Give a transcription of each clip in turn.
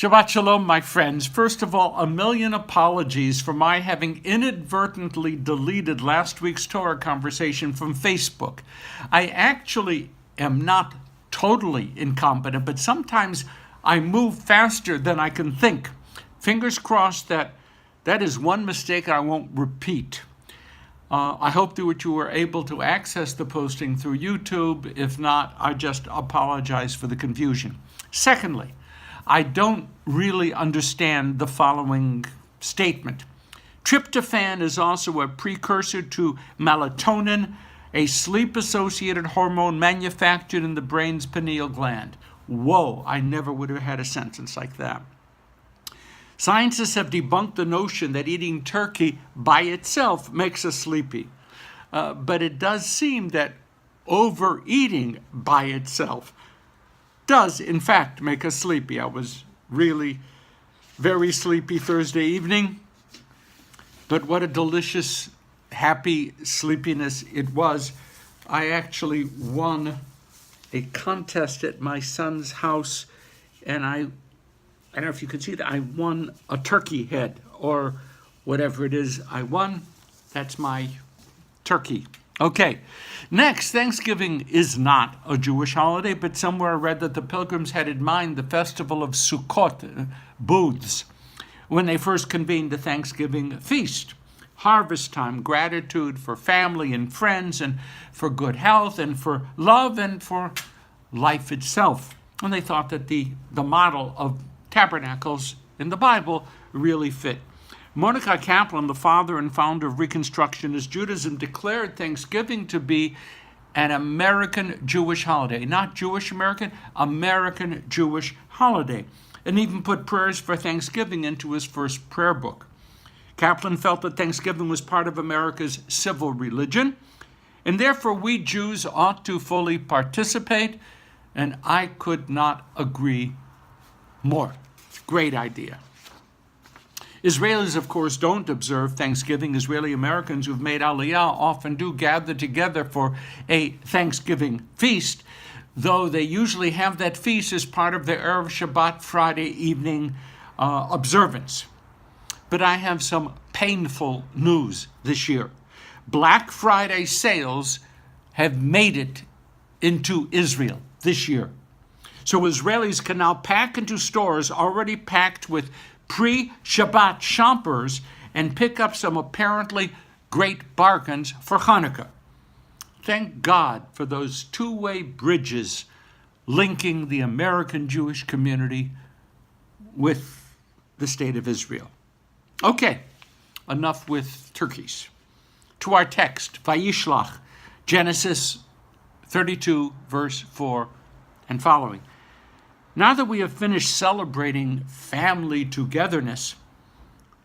Shabbat Shalom, my friends. First of all, a million apologies for my having inadvertently deleted last week's Torah conversation from Facebook. I actually am not totally incompetent, but sometimes I move faster than I can think. Fingers crossed that is one mistake I won't repeat. I hope that you were able to access the posting through YouTube. If not, I just apologize for the confusion. Secondly, I don't really understand the following statement. Tryptophan is also a precursor to melatonin, a sleep-associated hormone manufactured in the brain's pineal gland. Whoa, I never would have had a sentence like that. Scientists have debunked the notion that eating turkey by itself makes us sleepy. But it does seem that overeating by itself does, in fact, make us sleepy. I was really very sleepy Thursday evening, but what a delicious, happy sleepiness it was. I actually won a contest at my son's house, and I don't know if you can see that, I won a turkey head, or whatever it is I won. That's my turkey. Okay, next, Thanksgiving is not a Jewish holiday, but somewhere I read that the pilgrims had in mind the festival of Sukkot, booths, when they first convened the Thanksgiving feast. Harvest time, gratitude for family and friends, and for good health, and for love, and for life itself. And they thought that the model of tabernacles in the Bible really fit. Mordecai Kaplan, the father and founder of Reconstructionist Judaism, declared Thanksgiving to be an American Jewish holiday. Not Jewish American, American Jewish holiday. And even put prayers for Thanksgiving into his first prayer book. Kaplan felt that Thanksgiving was part of America's civil religion, and therefore we Jews ought to fully participate, and I could not agree more. Great idea. Israelis, of course, don't observe Thanksgiving. Israeli Americans who've made Aliyah often do gather together for a Thanksgiving feast, though they usually have that feast as part of their Erev Shabbat Friday evening observance. But I have some painful news this year. Black Friday sales have made it into Israel this year. So Israelis can now pack into stores already packed with pre-Shabbat shoppers and pick up some apparently great bargains for Hanukkah. Thank God for those two-way bridges linking the American Jewish community with the state of Israel. Okay, enough with turkeys. To our text, Vayishlach, Genesis 32, verse 4 and following. Now that we have finished celebrating family togetherness,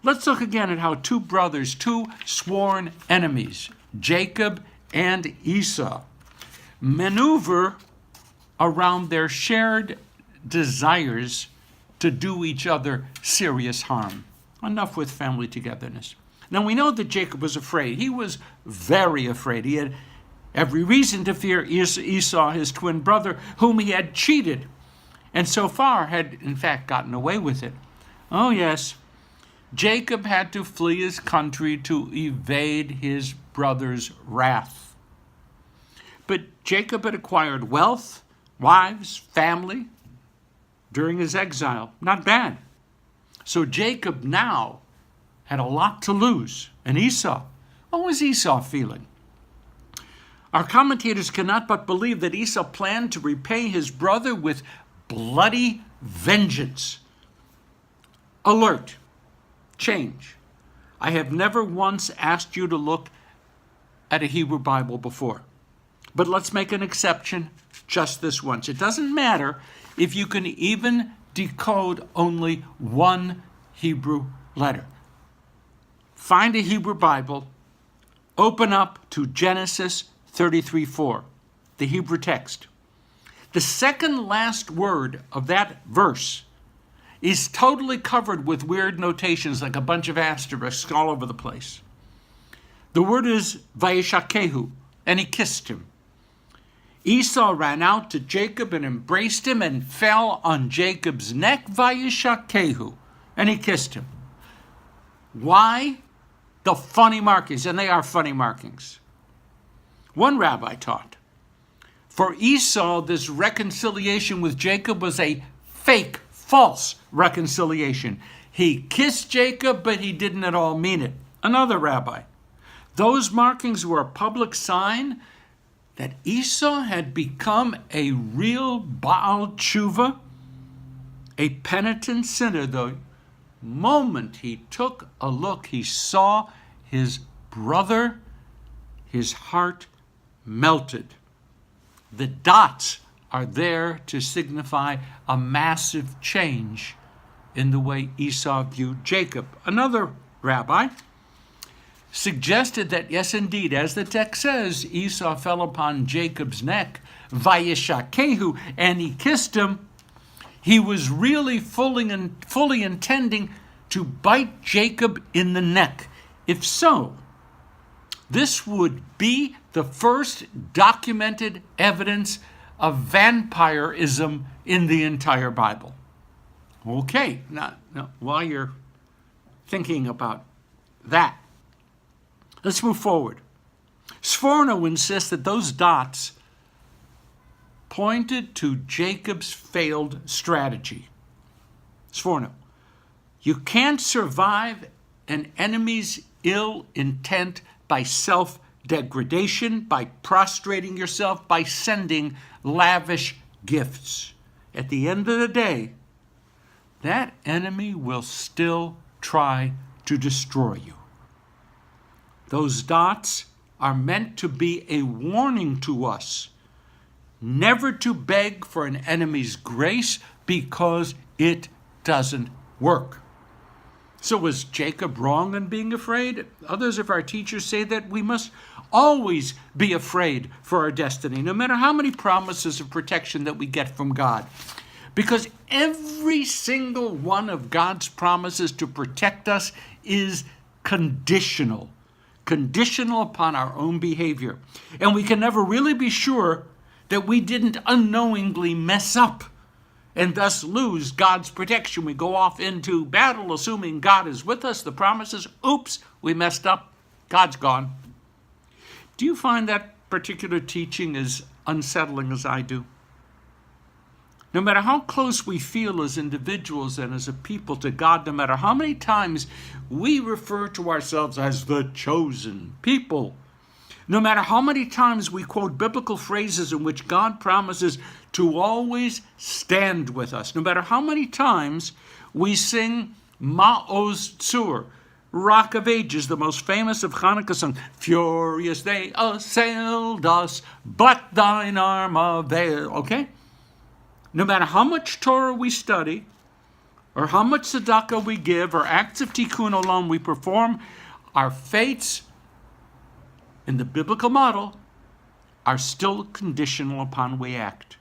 let's look again at how two brothers, two sworn enemies, Jacob and Esau, maneuver around their shared desires to do each other serious harm. Enough with family togetherness. Now we know that Jacob was afraid. He was very afraid. He had every reason to fear Esau, his twin brother, whom he had cheated, and so far had, in fact, gotten away with it. Oh, yes, Jacob had to flee his country to evade his brother's wrath. But Jacob had acquired wealth, wives, family during his exile. Not bad. So Jacob now had a lot to lose. And Esau, what was Esau feeling? Our commentators cannot but believe that Esau planned to repay his brother with bloody vengeance. Alert. Change. I have never once asked you to look at a Hebrew Bible before. But let's make an exception just this once. It doesn't matter if you can even decode only one Hebrew letter. Find a Hebrew Bible, open up to Genesis 33:4, the Hebrew text. The second last word of that verse is totally covered with weird notations like a bunch of asterisks all over the place. The word is Vayishakehu, and he kissed him. Esau ran out to Jacob and embraced him and fell on Jacob's neck, Vayishlach, and he kissed him. Why? The funny markings, and they are funny markings. One rabbi taught, for Esau, this reconciliation with Jacob was a fake, false reconciliation. He kissed Jacob, but he didn't at all mean it. Another rabbi, those markings were a public sign that Esau had become a real Baal Tshuva, a penitent sinner. The moment he took a look, he saw his brother, his heart melted. The dots are there to signify a massive change in the way Esau viewed Jacob. Another rabbi suggested that, yes, indeed, as the text says, Esau fell upon Jacob's neck, Vayishlach, and he kissed him. He was really fully intending to bite Jacob in the neck. If so, this would be the first documented evidence of vampirism in the entire Bible. Okay, now while you're thinking about that, let's move forward. Sforno insists that those dots pointed to Jacob's failed strategy. Sforno, you can't survive an enemy's ill intent by self-degradation, by prostrating yourself, by sending lavish gifts. At the end of the day, that enemy will still try to destroy you. Those dots are meant to be a warning to us never to beg for an enemy's grace because it doesn't work. So was Jacob wrong in being afraid? Others of our teachers say that we must always be afraid for our destiny, no matter how many promises of protection that we get from God. Because every single one of God's promises to protect us is conditional upon our own behavior. And we can never really be sure that we didn't unknowingly mess up and thus lose God's protection. We go off into battle assuming God is with us. The promises, oops, we messed up. God's gone. Do you find that particular teaching as unsettling as I do? No matter how close we feel as individuals and as a people to God, no matter how many times we refer to ourselves as the chosen people, no matter how many times we quote biblical phrases in which God promises to always stand with us, no matter how many times we sing Ma'oz Tzur, Rock of Ages, the most famous of Hanukkah songs, furious they assailed us, but thine arm availed, okay? No matter how much Torah we study, or how much tzedakah we give, or acts of tikkun olam we perform, our faiths in the biblical model are still conditional upon we act.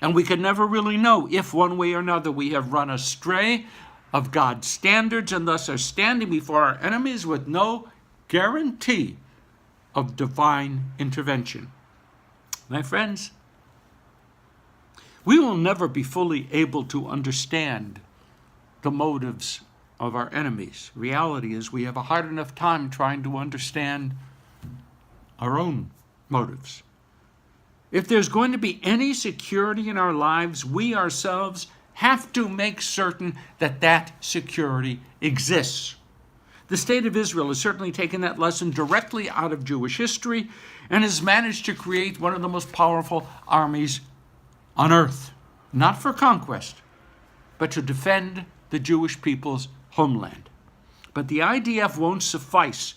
And we can never really know if one way or another we have run astray of God's standards and thus are standing before our enemies with no guarantee of divine intervention. My friends, we will never be fully able to understand the motives of our enemies. Reality is we have a hard enough time trying to understand our own motives. If there's going to be any security in our lives, we ourselves have to make certain that that security exists. The state of Israel has certainly taken that lesson directly out of Jewish history and has managed to create one of the most powerful armies on earth, not for conquest, but to defend the Jewish people's homeland. But the IDF won't suffice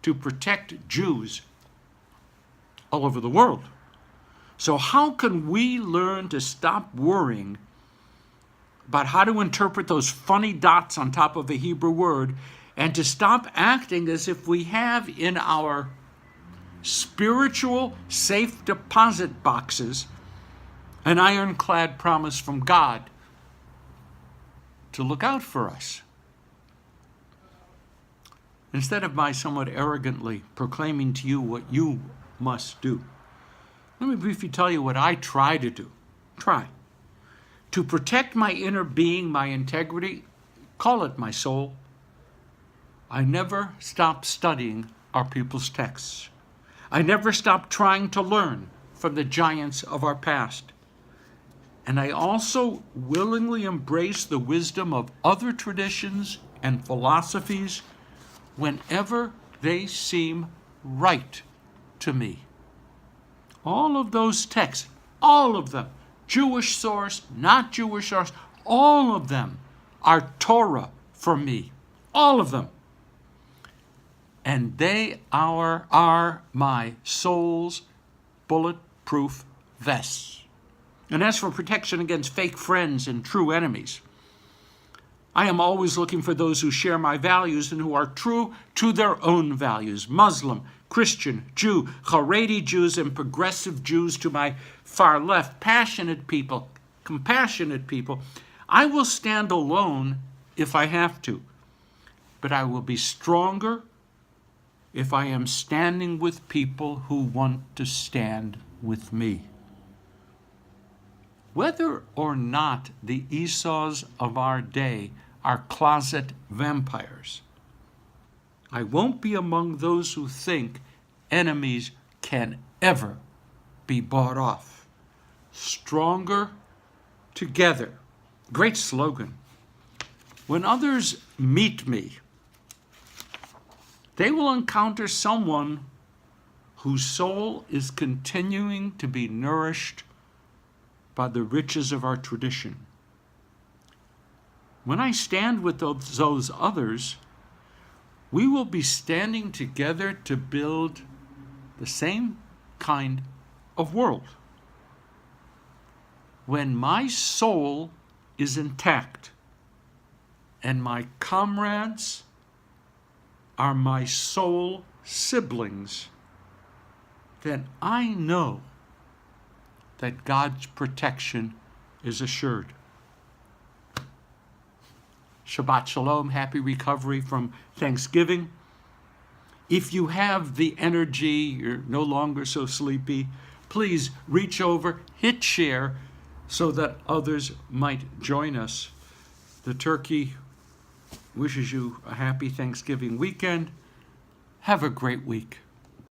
to protect Jews all over the world. So how can we learn to stop worrying about how to interpret those funny dots on top of a Hebrew word and to stop acting as if we have in our spiritual safe deposit boxes an ironclad promise from God to look out for us? Instead of my somewhat arrogantly proclaiming to you what you must do, Let me briefly tell you what I try to do. To protect my inner being, my integrity, call it my soul. I never stop studying our people's texts. I never stop trying to learn from the giants of our past. And I also willingly embrace the wisdom of other traditions and philosophies whenever they seem right to me. All of those texts, all of them, Jewish source, not Jewish source, all of them are Torah for me. All of them. And they are my soul's bulletproof vests. And as for protection against fake friends and true enemies, I am always looking for those who share my values and who are true to their own values. Muslim, Christian, Jew, Haredi Jews, and progressive Jews to my far left, passionate people, compassionate people. I will stand alone if I have to, but I will be stronger if I am standing with people who want to stand with me. Whether or not the Esau's of our day are closet vampires, I won't be among those who think enemies can ever be bought off. Stronger together. Great slogan. When others meet me, they will encounter someone whose soul is continuing to be nourished by the riches of our tradition. When I stand with those others, we will be standing together to build the same kind of world. When my soul is intact and my comrades are my soul siblings, then I know that God's protection is assured. Shabbat Shalom, happy recovery from Thanksgiving. If you have the energy, you're no longer so sleepy, please reach over, hit share so that others might join us. The turkey wishes you a happy Thanksgiving weekend. Have a great week.